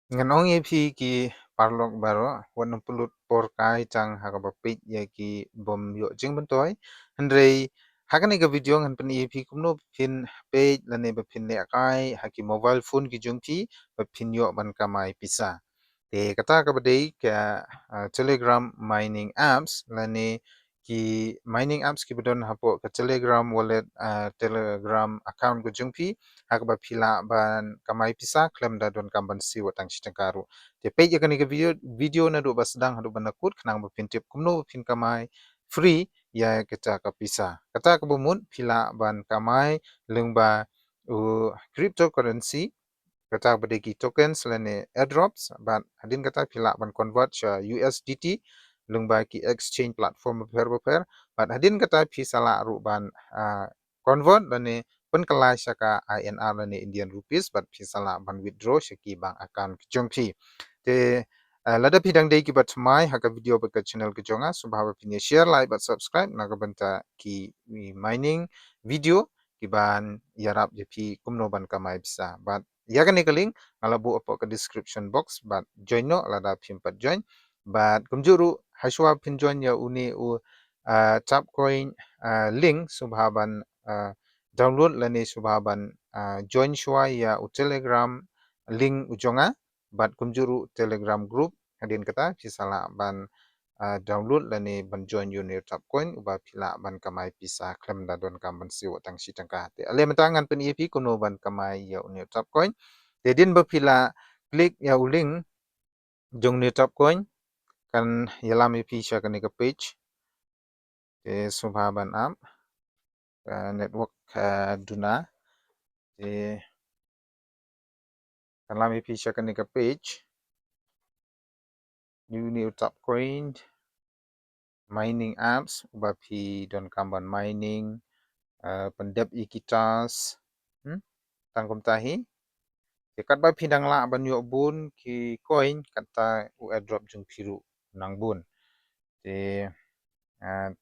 Ngan ong EP ki parlok baro wan pulut por kai chang hakabapit ya ki bom yo jing bentoy handrei hakani ka video ngan pen EP kumno pin page lane ba pin le kai haki mobile phone ki jungpi ba pin yo ban kamai pisa te kata ka badai ka telegram mining apps lane ki mining apps ki bedon hapo ka telegram wallet telegram account ko jungpi hakaba phila ban kamai pisa klem da don kamban si watang chitangkaru te page ka ni ka video na do basdang hadu banakut khnang ba pin tip kumno pin kamai free ya kata ka pisa kata ka bumun phila ban kamai lengba cryptocurrency kata badegi tokens lane airdrops ban hadin kata phila ban convert cha USDT lungba ki exchange platform per ban hadin kata phi sala ru ban convert lane penkelai saka INR lane Indian rupees ban phi sala ban withdraw shaki bang akan kjongphi te lada pidang dei ki bat mai haka video ba channel ke jonga subhaba pinya share like but subscribe naga banta ki mining video ki ban yarap je phi kumno ban kamai bisa ban ya kan link alabu opo ke description box but join no lada phimpat join but kumjuru haswa pin join ya uni u Tapcoin link subhaban download lani subhaban join shwa ya u telegram link ujonga but kumjuru telegram group hadin kata pisala ban download lani ban join uni Tapcoin uba pila ban kamai pisa klem da don kam ban siwo tang si tangka te ale matangan pen EP kuno ban kamai ya uni Tapcoin Dedin bapila klik ya uling jong ni Tapcoin kan yalam ipi sya kan ke page te subhaban app network duna te yalam ipi sya kan ke page uni Tapcoin mining apps ubapi don kamban mining pendep ikitas tangkum tahi dekat ba pindang la ban yo bun ki coin kata u airdrop jung piru nang bun te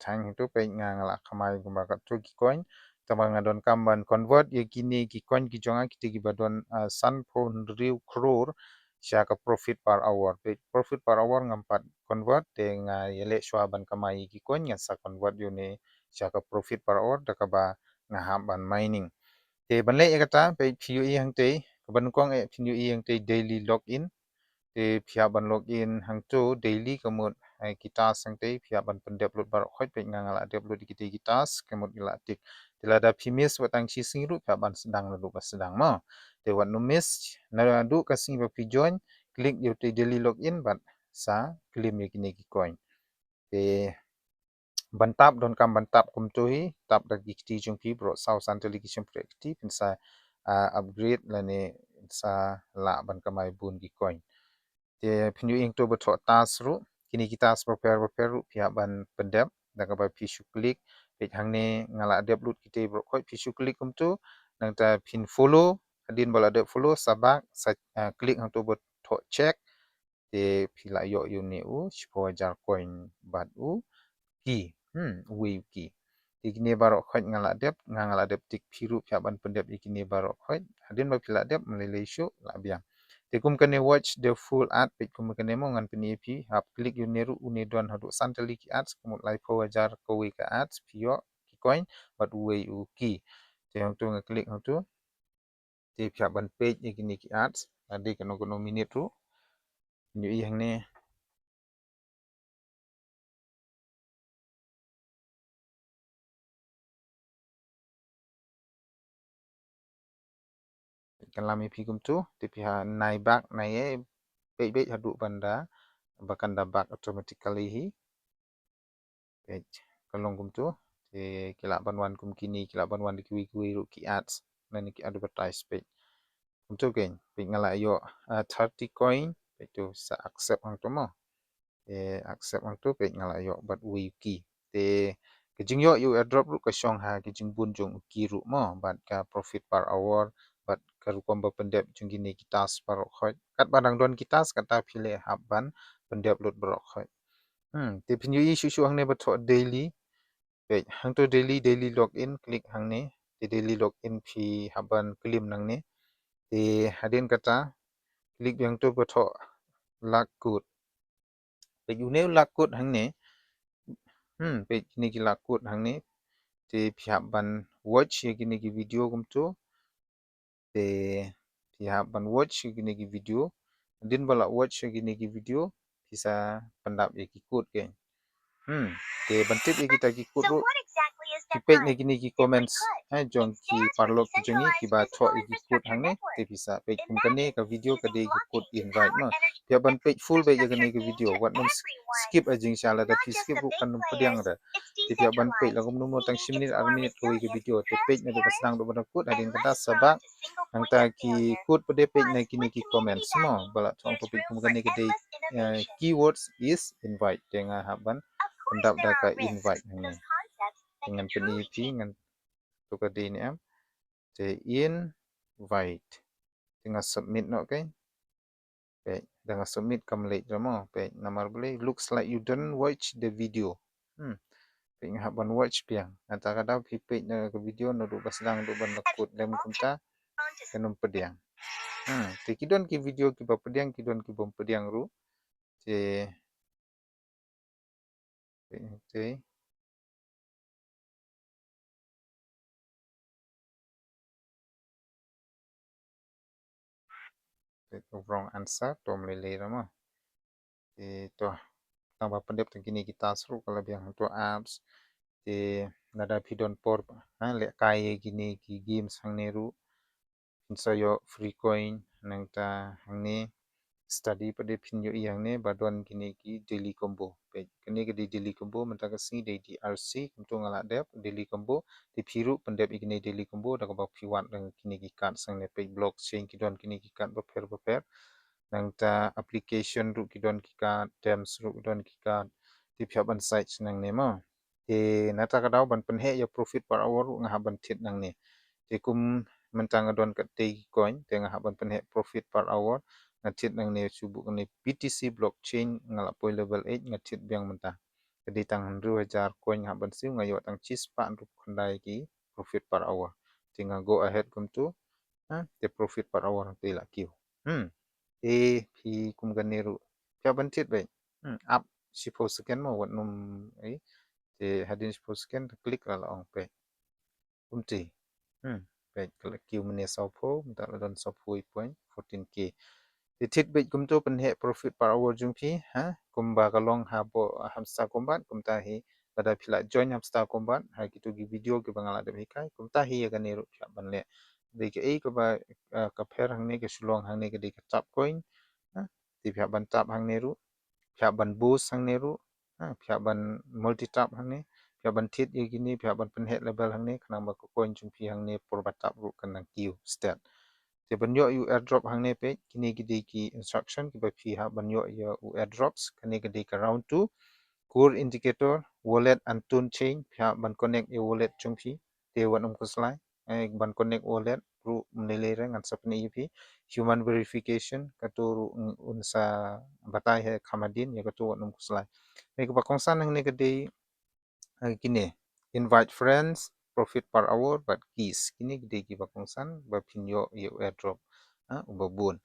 thang itu pe ngala khamai gumba ka tu ki coin tama ngadon kamban convert ye kini ki coin ki jonga ki tigi badon san phone riu crore sya ka profit per hour pe profit per hour ngampat convert te nga yele shwaban kamai ki coin nga sa convert yo ne sya ka profit per hour da ka ba nga ban mining te banle ye kata pe phu hang te ban kong e phu hang te daily login te phia ban login hang tu daily kamut kita sang te phia ban pen upload bar khoi pe ngala upload kita kita kemut gila tik tila da phimis watang chi sing ru phia ban sedang lu ba sedang ma te wat nu miss na du ka sing ba pi join klik yo te daily login ban sa claim ye kini ki coin te bantap don kam bantap kum tu hi tap da ki jung pi bro sau san delegation projekti pinsa upgrade lane sa la ban kamai bun ki coin te pinu ing to beto tas ru kini kita prepare ru pihak ban pendep da ka ba pisu klik page hangne ngala dep lut kite bro khoi pisu klik kum tu nang ta pin follow adin bala de follow sabak sa klik hang to beto check te pila yo yu ne u shpo jar coin bat u ki we ki ikini barok khoi ngala dep tik phiru pihak ban pendep ikini barok khoi adin ba pila dep melele shu la biang Tekum kene watch the full ad page kum kene mo ngan peni pi hap klik yu neru uni don hadu santali ki ads kumut lai po wajar kowe ka ads pio ki coin but we u ki te hang tu ngaklik hang tu te pia ban page ni kini ki ads ade kono minute ru nyu i hang ne kan lami pi kum tu te pia nai bak nai e page hadu banda bahkan da bak automatically hi page kalong kum tu te kila banwan kum kini kila banwan di kiwi ru ki ads nani ki advertise page untuk gain ping ngala yo 30 coin itu sa accept ang to mo accept ang to ping ngala yo but we ki te kijing yo you airdrop ru ka shong ha kijing bun jong ki ru mo but ka profit per hour but ka ru komba pendep jong gini kita par khoi kat badang don kita kata phile haban pendep lut bro khoi te pinyu i shu hang ne ba daily page hang to daily login klik hang ne daily login phi haban claim nang ne te hadin kata klik yang tu betul lakut page uneu lakut hangne page kini ki lakut hangne te pihak ban watch ye kini ki video kum tu te pihak ban watch ye kini ki video din bala watch ye kini ki video bisa pendap ye ki kut ke te bantit ye kita ki kut ru ki page ne kini ki comments jong ki parlok ki jongi ki ba tho ye ki kut hangne te bisa page kum kane ka video ka de ki kut invite ma pihak ban page full page ye kini ki video wat num skip ajing shala da pi skip ru kan num pediang da te pihak ban page la kum num tang 10 minit ar minit ko ki video te page ne do pasang do ban kut adin kata sabak nang ta ki kut pede page ne kini ki comments mo bala thong topic kum kane ke de keywords is invite tenga haban pendap da ka invite hangne dengan penipi dengan tu ka de ni am te invite dengan submit no okay page dengan submit kamlek jamo page namar boleh looks like you don't watch the video page haban watch piang ata kada pi page na ke video no do baslang do ban lakut lem kumta kanum pediang te kidon ki video ki ba pediang kidon ki bom pediang ru te te wrong answer tom lele rama te to tambah pendep kini kita seru kalau biang tu apps te nada pidon por le kai gini ki games hang neru insayo free coin nang ta hang ne study pada pinyo yang ne badon gini ki daily combo pe kini ke di daily combo menta ke si di DRC untuk ngalak dep daily combo di piru pendep gini daily combo da ko piwat dengan kini ki card sang ne pe blockchain ki don kini ki card beper nang ta application ru ki don ki card terms ru don ki card di piaban site nang ne ma te nata ka daw ban penhe ya profit per hour ngah ban tit nang ne te kum mentang adon kat te coin te ngah ban penhe profit per hour ngatit nang ne subu ni BTC blockchain ngala poi level 8 ngatit biang mentah jadi tang 2000 coin ngah ban siu ngayo tang chis pa ru khandai ki profit per hour tinga go ahead kum tu te profit per hour te la kiu te pi kum ganeru pia ban tit bai up 10 second ma wat num ai te hadin 10 second klik la ong pe umti pe klik kiu mene sopo mta la don sopo point 14k te tit bai kum tu pen he profit per hour jung pi kum ba kalong ha bo hamsta kombat kum ta hi pada pila join hamsta kombat ha kitu gi video ke bangala de kai kum ta hi ya ganeru pia ban le de ke ei ko ba ka pher hang ne ke sulong hang ne ke de tap coin ti pihak ban tap hang neru pihak ban boost hang neru pihak ban multi tap hang ne pihak ban tit ye gini pihak ban penhet level hang ne kanang ba ko coin chung pi hang ne por batap ru kanang kiu stat te ban yo you airdrop hang ne pe kini gidi ki instruction ki ba pi ha ban yo ya airdrops kani gidi ka round 2 core indicator wallet antun chain pihak ban connect ye wallet chung pi te wan ko slide ban connect wallet ru mnele reng an sapni ip human verification katuru unsa batai he khamadin ya katu wan ko slide me ko kongsan nang ne gede kini invite friends profit per hour but keys kini gede ki kongsan ba pinyo ye airdrop ubabun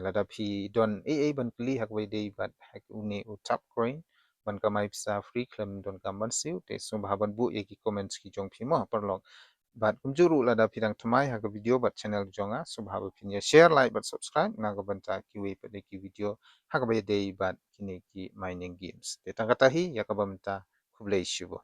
lada phi don ban pli hak we dei bat hak uni u Tapcoin ban kamai pisa free claim don kamban siu te sumbahaban bu ye ki comments ki jong phi mo perlong bat kumjuru lada pidang thamai hak video bat channel jonga subhaba pinya share like but subscribe na ga banta kiwe pada ki video hak be dei bat kini ki mining games te tangkatahi yakabamta kublai shubo